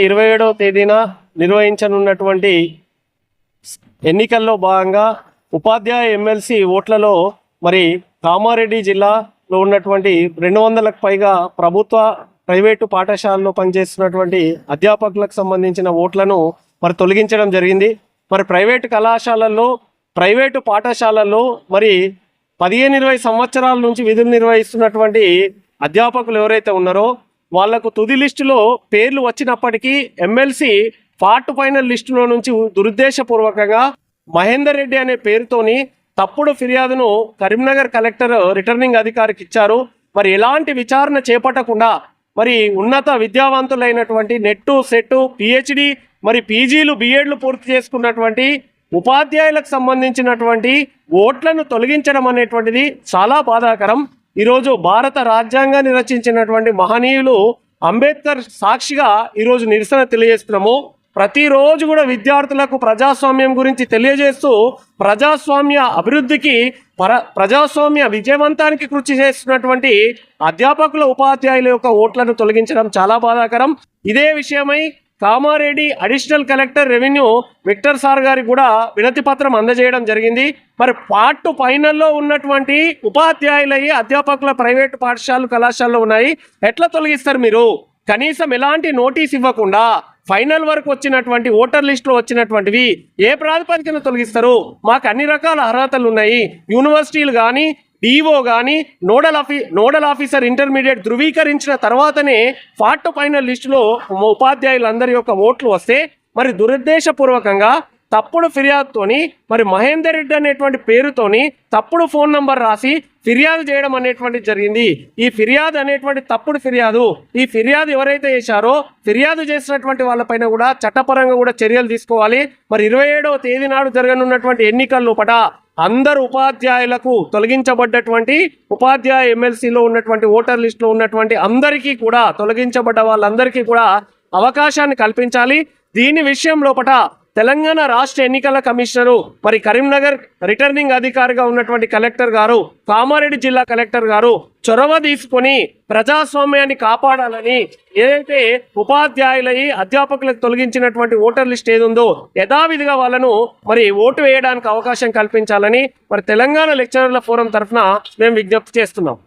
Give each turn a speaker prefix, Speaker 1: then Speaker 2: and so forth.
Speaker 1: 27వ తేదీన నిర్వహించనున్నటువంటి ఎన్నికల్లో భాగంగా ఉపాధ్యాయ ఎమ్మెల్సీ ఓట్లలో మరి కామారెడ్డి జిల్లాలో ఉన్నటువంటి 200లకు పైగా ప్రభుత్వ ప్రైవేటు పాఠశాలలో పనిచేస్తున్నటువంటి అధ్యాపకులకు సంబంధించిన ఓట్లను మరి తొలగించడం జరిగింది. మరి ప్రైవేటు పాఠశాలల్లో మరి 15-20 సంవత్సరాల నుంచి విధులు నిర్వహిస్తున్నటువంటి అధ్యాపకులు ఎవరైతే ఉన్నారో వాళ్లకు తుది లిస్టులో పేర్లు వచ్చినప్పటికీ ఎమ్మెల్సీ ఫార్ట్ ఫైనల్ లిస్టులో నుంచి దురుద్దేశపూర్వకంగా మహేందర్ రెడ్డి అనే పేరుతోని తప్పుడు ఫిర్యాదును కరీంనగర్ కలెక్టర్ రిటర్నింగ్ అధికారికి ఇచ్చారు. మరి ఎలాంటి విచారణ చేపట్టకుండా మరి ఉన్నత విద్యావంతులైనటువంటి నెట్టు సెట్టు పిహెచ్డి మరి పీజీలు బిఎడ్లు పూర్తి చేసుకున్నటువంటి ఉపాధ్యాయులకు సంబంధించినటువంటి ఓట్లను తొలగించడం అనేటువంటిది చాలా బాధాకరం. ఈరోజు భారత రాజ్యాంగాన్ని రచించినటువంటి మహనీయులు అంబేద్కర్ సాక్షిగా ఈరోజు నిరసన తెలియజేస్తున్నాము. ప్రతిరోజు కూడా విద్యార్థులకు ప్రజాస్వామ్యం గురించి తెలియజేస్తూ ప్రజాస్వామ్య అభివృద్ధికి ప్రజాస్వామ్య విజయవంతానికి కృషి చేస్తున్నటువంటి అధ్యాపకుల ఉపాధ్యాయుల యొక్క ఓట్లను తొలగించడం చాలా బాధాకరం. ఇదే విషయమై Kamareddy additional collector revenue Victor sir గారికి కూడా వినతి పత్రం అందజేయడం జరిగింది. మరి పార్ట్ ఫైనల్లో ఉన్నటువంటి ఉపాధ్యాయులయ్యి అధ్యాపకుల ప్రైవేటు పాఠశాలలు కళాశాలలో ఉన్నాయి, ఎట్లా తొలగిస్తారు మీరు? కనీసం ఎలాంటి నోటీస్ ఇవ్వకుండా ఫైనల్ వరకు వచ్చినటువంటి ఓటర్ లిస్టులో వచ్చినటువంటివి ఏ ప్రాతిపదికన తొలగిస్తారు? మాకు అన్ని రకాల అర్హతలు ఉన్నాయి. యూనివర్సిటీలు కానీ డిఓ కానీ నోడల్ ఆఫీసర్ ఇంటర్మీడియట్ ధృవీకరించిన తర్వాతనే ఫార్ట్ ఫైనల్ లిస్టులో ఉపాధ్యాయులందరి యొక్క ఓట్లు వస్తే మరి దురుద్దేశపూర్వకంగా తప్పుడు ఫిర్యాదుతోని మరి మహేందర్ రెడ్డి అనేటువంటి పేరుతోని తప్పుడు ఫోన్ నంబర్ రాసి ఫిర్యాదు చేయడం అనేటువంటిది జరిగింది. ఈ ఫిర్యాదు అనేటువంటి తప్పుడు ఫిర్యాదు, ఈ ఫిర్యాదు ఎవరైతే చేశారో ఫిర్యాదు చేసినటువంటి వాళ్ళపైన కూడా చట్టపరంగా కూడా చర్యలు తీసుకోవాలి. మరి 27వ తేదీ నాడు జరగనున్నటువంటి ఎన్నికల లోపల అందరు ఉపాధ్యాయులకు తొలగించబడ్డటువంటి ఉపాధ్యాయ ఎమ్మెల్సీలో ఉన్నటువంటి ఓటర్ లిస్టులో ఉన్నటువంటి అందరికీ కూడా తొలగించబడ్డ వాళ్ళందరికీ కూడా అవకాశాన్ని కల్పించాలి. దీని విషయం లోపల తెలంగాణ రాష్ట్ర ఎన్నికల కమిషనరు మరి కరీంనగర్ రిటర్నింగ్ అధికారిగా ఉన్నటువంటి కలెక్టర్ గారు, కామారెడ్డి జిల్లా కలెక్టర్ గారు చొరవ తీసుకొని ప్రజాస్వామ్యాన్ని కాపాడాలని ఏదైతే ఉపాధ్యాయులై అధ్యాపకులకు తొలగించినటువంటి ఓటర్ లిస్ట్ ఏది ఉందో యథావిధిగా వాళ్ళను మరి ఓటు వేయడానికి అవకాశం కల్పించాలని మరి తెలంగాణ లెక్చరర్ల ఫోరం తరఫున మేము విజ్ఞప్తి చేస్తున్నాం.